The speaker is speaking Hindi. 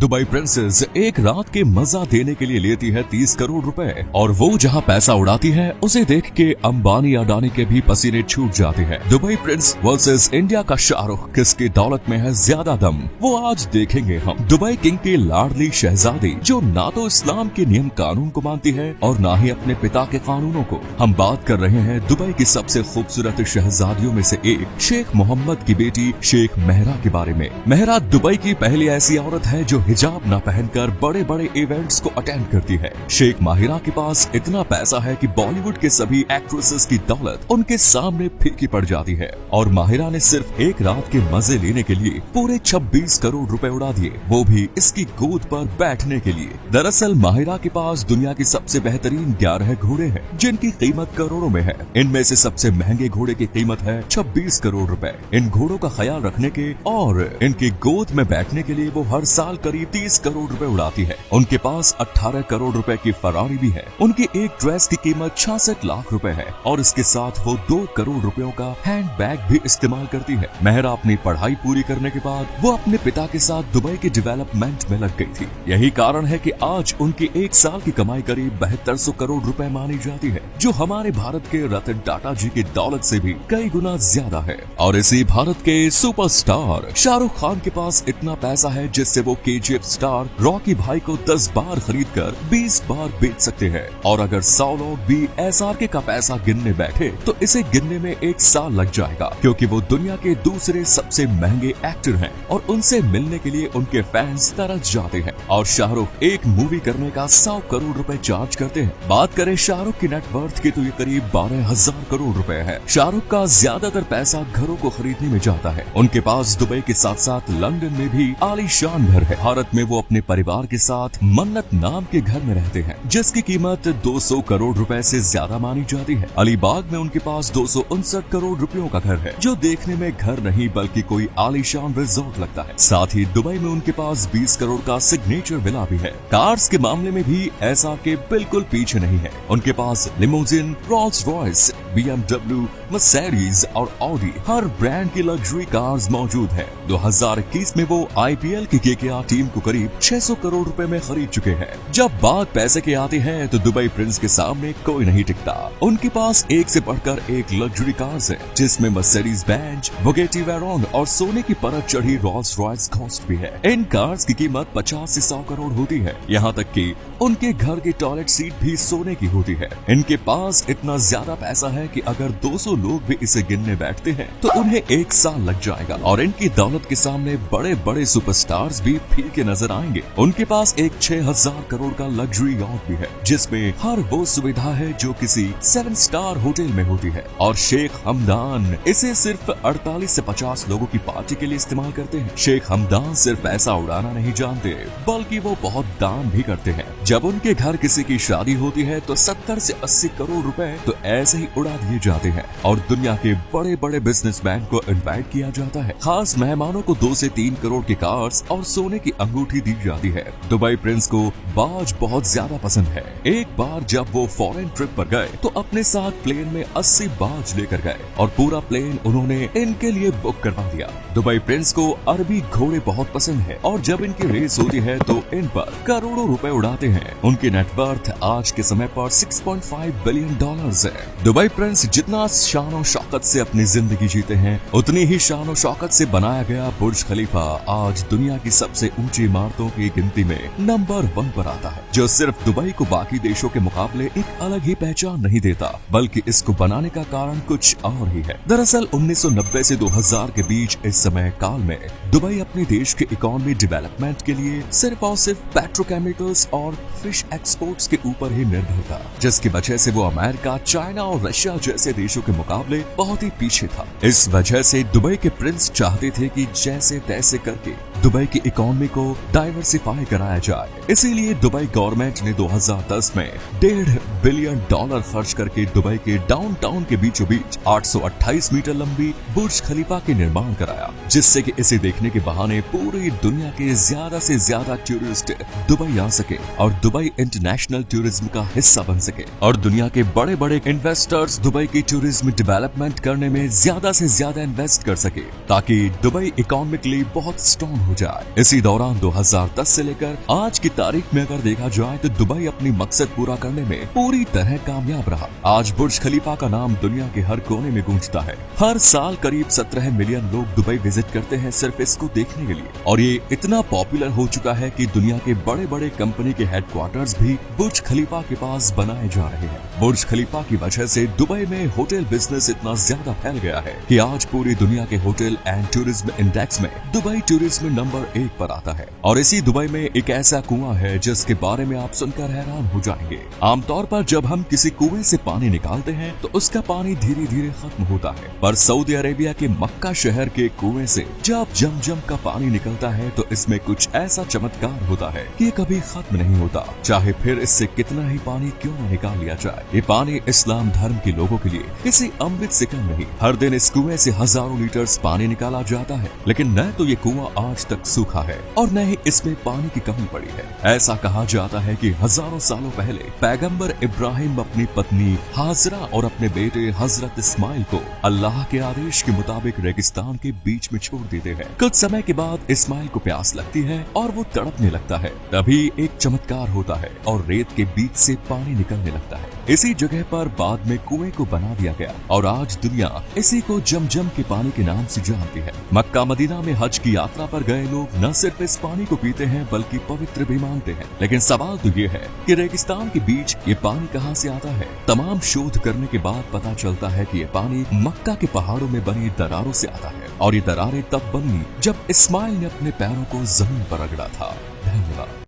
दुबई प्रिंसेस एक रात के मजा देने के लिए लेती है 30 करोड़ रुपए और वो जहां पैसा उड़ाती है उसे देख के अंबानी अडानी के भी पसीने छूट जाते हैं। दुबई प्रिंस वर्सेस इंडिया का शाहरुख, किसकी दौलत में है ज्यादा दम, वो आज देखेंगे हम। दुबई किंग की लाडली शहजादी जो ना तो इस्लाम के नियम कानून को मानती है और ना ही अपने पिता के कानूनों को। हम बात कर रहे हैं दुबई की सबसे खूबसूरत शहजादियों में से एक शेख मोहम्मद की बेटी शेख महरा के बारे में। महरा दुबई की पहली ऐसी औरत है जो हिजाब न पहनकर बड़े बड़े इवेंट्स को अटेंड करती है। शेख माहिरा के पास इतना पैसा है कि बॉलीवुड के सभी एक्ट्रेसेस की दौलत उनके सामने फीकी पड़ जाती है और माहिरा ने सिर्फ एक रात के मजे लेने के लिए पूरे 26 करोड़ रुपए उड़ा दिए, वो भी इसकी गोद पर बैठने के लिए। दरअसल माहिरा के पास दुनिया की सबसे बेहतरीन 11 घोड़े हैं जिनकी कीमत करोड़ों में है। इनमें से सबसे महंगे घोड़े की कीमत है 26 करोड़ रुपए। इन घोड़ों का ख्याल रखने के और इनकी गोद में बैठने के लिए वो हर साल करीब 30 करोड़ रुपए उड़ाती है। उनके पास 18 करोड़ रुपए की फरारी भी है। उनकी एक ड्रेस की कीमत 66 लाख रुपए है और इसके साथ वो 2 करोड़ रुपयों का हैंड बैग भी इस्तेमाल करती है। महरा अपनी पढ़ाई पूरी करने के बाद वो अपने पिता के साथ दुबई के डेवलपमेंट में लग गई थी। यही कारण है कि आज उनकी एक साल की कमाई करीब 7200 करोड़ रुपए मानी जाती है, जो हमारे भारत के रतन टाटा जी की दौलत से भी कई गुना ज्यादा है। और इसी भारत के सुपरस्टार शाहरुख खान के पास इतना पैसा है जिससे वो KGF स्टार रॉकी भाई को 10 बार खरीदकर 20 बार बेच सकते हैं। और अगर 100 लोग भी SRK का पैसा गिनने बैठे तो इसे गिनने में एक साल लग जाएगा, क्योंकि वो दुनिया के दूसरे सबसे महंगे एक्टर हैं और उनसे मिलने के लिए उनके फैंस तरस जाते हैं। और शाहरुख एक मूवी करने का 100 करोड़ रुपए चार्ज करते हैं। बात करें शाहरुख की नेटवर्थ की तो ये करीब 12,000 करोड़ रुपए है। शाहरुख का ज्यादातर पैसा घरों को खरीदने में जाता है। उनके पास दुबई के साथ साथ लंदन में भी आलीशान घर है। भारत में वो अपने परिवार के साथ मन्नत नाम के घर में रहते हैं जिसकी कीमत 200 करोड़ रुपए से ज्यादा मानी जाती है। अलीबाग में उनके पास 259 करोड़ रुपयों का घर है जो देखने में घर नहीं बल्कि कोई आलीशान रिजॉर्ट लगता है। साथ ही दुबई में उनके पास 20 करोड़ का सिग्नेचर विला भी है। कार्स के मामले में भी SRK बिल्कुल पीछे नहीं है। उनके पास limousine, Rolls Royce, BMW, Mercedes और ऑडी हर ब्रांड की लग्जरी कार्स मौजूद है। 2021 में वो IPL की KKR टीम को करीब 600 करोड़ रुपए में खरीद चुके हैं। जब बात पैसे की आती है तो दुबई प्रिंस के सामने कोई नहीं टिकता। उनके पास एक से बढ़कर एक लग्जरी कार्स है जिसमें मर्सिडीज बेंज, बुगेटी वेरॉन और सोने की परत चढ़ी रोल्स रॉयस घोस्ट भी है। इन कार्स की कीमत 50 से 100 करोड़ होती है। यहाँ तक कि उनके घर की टॉयलेट सीट भी सोने की होती है। इनके पास इतना ज्यादा पैसा है कि अगर 200 लोग भी इसे गिनने बैठते हैं तो उन्हें एक साल लग जाएगा। और इनकी दौलत के सामने बड़े बड़े सुपरस्टार्स भी फीके नजर आएंगे। उनके पास एक 6000 करोड़ का लग्जरी यॉट भी है जिसमें हर वो सुविधा है जो किसी 7 स्टार होटल में होती है। और शेख हमदान इसे सिर्फ 48 से 50 लोगों की पार्टी के लिए इस्तेमाल करते हैं। शेख हमदान सिर्फ पैसा उड़ाना नहीं जानते बल्कि वो बहुत दान भी करते हैं। जब उनके घर किसी की शादी होती है तो 70 से 80 करोड़ रुपए तो ऐसे ही उड़ा दिए जाते हैं और दुनिया के बड़े बड़े बिजनेसमैन को इनवाइट किया जाता है। खास मेहमानों को 2 से 3 करोड़ की कार्स और सोने की अंगूठी दी जाती है। दुबई प्रिंस को बाज बहुत ज्यादा पसंद है। एक बार जब वो फॉरेन ट्रिप पर गए तो अपने साथ प्लेन में 80 बाज लेकर गए और पूरा प्लेन उन्होंने इनके लिए बुक करवा दिया। दुबई प्रिंस को अरबी घोड़े बहुत पसंद है और जब इनकी रेस होती है तो इन पर करोड़ों रुपए उड़ाते हैं। उनकी नेटवर्थ आज के समय पर $6.5 बिलियन है। दुबई प्रिंस जितना शान और शौकत से अपनी जिंदगी जीते हैं उतनी ही शान और शौकत से बनाया गया बुर्ज खलीफा आज दुनिया की सबसे ऊंची इमारतों की गिनती में नंबर 1 पर आता है, जो सिर्फ दुबई को बाकी देशों के मुकाबले एक अलग ही पहचान नहीं देता बल्कि इसको बनाने का कारण कुछ और ही है। दरअसल 1990 से 2000 के बीच इस समय काल में दुबई अपने देश के इकोनॉमी डेवलपमेंट के लिए सिर्फ और सिर्फ पेट्रोकेमिकल्स और फिश एक्सपोर्ट्स के ऊपर ही निर्भर था, जिसकी वजह से वो अमेरिका, चाइना और रशिया जैसे देशों के मुकाबले बहुत ही पीछे था। इस वजह से दुबई के प्रिंस चाहते थे कि जैसे तैसे करके दुबई की इकोनॉमी को डाइवर्सिफाई कराया जाए। इसीलिए दुबई गवर्नमेंट ने 2010 में $1.5 बिलियन खर्च करके दुबई के डाउनटाउन के बीचों बीच 828 मीटर लंबी बुर्ज खलीफा के निर्माण कराया। जिससे कि इसे देखने के बहाने पूरी दुनिया के ज्यादा से ज्यादा टूरिस्ट दुबई आ सके और दुबई इंटरनेशनल टूरिज्म का हिस्सा बन सके और दुनिया के बड़े बड़े इन्वेस्टर्स दुबई की टूरिज्म डेवलपमेंट करने में ज्यादा से ज्यादा इन्वेस्ट कर सके, ताकि दुबई इकोनॉमिकली बहुत स्ट्रॉन्ग हो जाए। इसी दौरान 2010 से लेकर आज की तारीख में अगर देखा जाए तो दुबई अपनी मकसद पूरा करने में पूरी तरह कामयाब रहा। आज बुर्ज खलीफा का नाम दुनिया के हर कोने में गूंजता है। हर साल करीब 17 मिलियन लोग दुबई विजिट करते हैं सिर्फ इसको देखने के लिए, और ये इतना पॉपुलर हो चुका है कि दुनिया के बड़े बड़े कंपनी के हेडक्वार्टर्स भी बुर्ज खलीफा के पास बनाए जा रहे हैं। बुर्ज खलीफा की वजह से दुबई में होटल बिजनेस इतना ज्यादा फैल गया है कि आज पूरी दुनिया के होटल एंड टूरिज्म इंडेक्स में दुबई टूरिज्म नंबर 1 पर आता है। और इसी दुबई में एक ऐसा कुआं है जिसके बारे में आप सुनकर हैरान हो जाएंगे। आमतौर पर जब हम किसी कुएं से पानी निकालते हैं तो उसका पानी धीरे धीरे खत्म होता है, पर सऊदी अरेबिया के मक्का शहर के कुएं से जब जमजम का पानी निकलता है तो इसमें कुछ ऐसा चमत्कार होता है कि ये कभी खत्म नहीं होता, चाहे फिर इससे कितना ही पानी क्यों न निकाल लिया जाए। ये पानी इस्लाम धर्म के लोगों के लिए किसी अमृत से कम नहीं। हर दिन इस कुएं से हजारों लीटर पानी निकाला जाता है, लेकिन न तो ये कुआं आज तक सूखा है और न ही इसमें पानी की कमी पड़ी है। ऐसा कहा जाता है कि हजारों सालों पहले पैगंबर इब्राहिम अपनी पत्नी हाजरा और अपने बेटे हजरत इस्माइल को अल्लाह के आदेश के मुताबिक रेगिस्तान के बीच में छोड़ देते हैं। कुछ समय के बाद इस्माइल को प्यास लगती है और वो तड़पने लगता है। तभी एक चमत्कार होता है और रेत के बीच से पानी निकलने लगता है। इसी जगह पर बाद में कुएं को बना दिया गया और आज दुनिया इसी को जमजम के पानी के नाम से जानती है। मक्का मदीना में हज की यात्रा पर गए लोग न सिर्फ इस पानी को पीते हैं बल्कि पवित्र भी मानते हैं। लेकिन सवाल तो ये है कि रेगिस्तान के बीच ये पानी कहाँ से आता है। तमाम शोध करने के बाद पता चलता है कि ये पानी मक्का के पहाड़ों में बनी दरारों से आता है, और ये दरारें तब बनी जब इस्माइल ने अपने पैरों को जमीन पर रगड़ा था। धन्यवाद।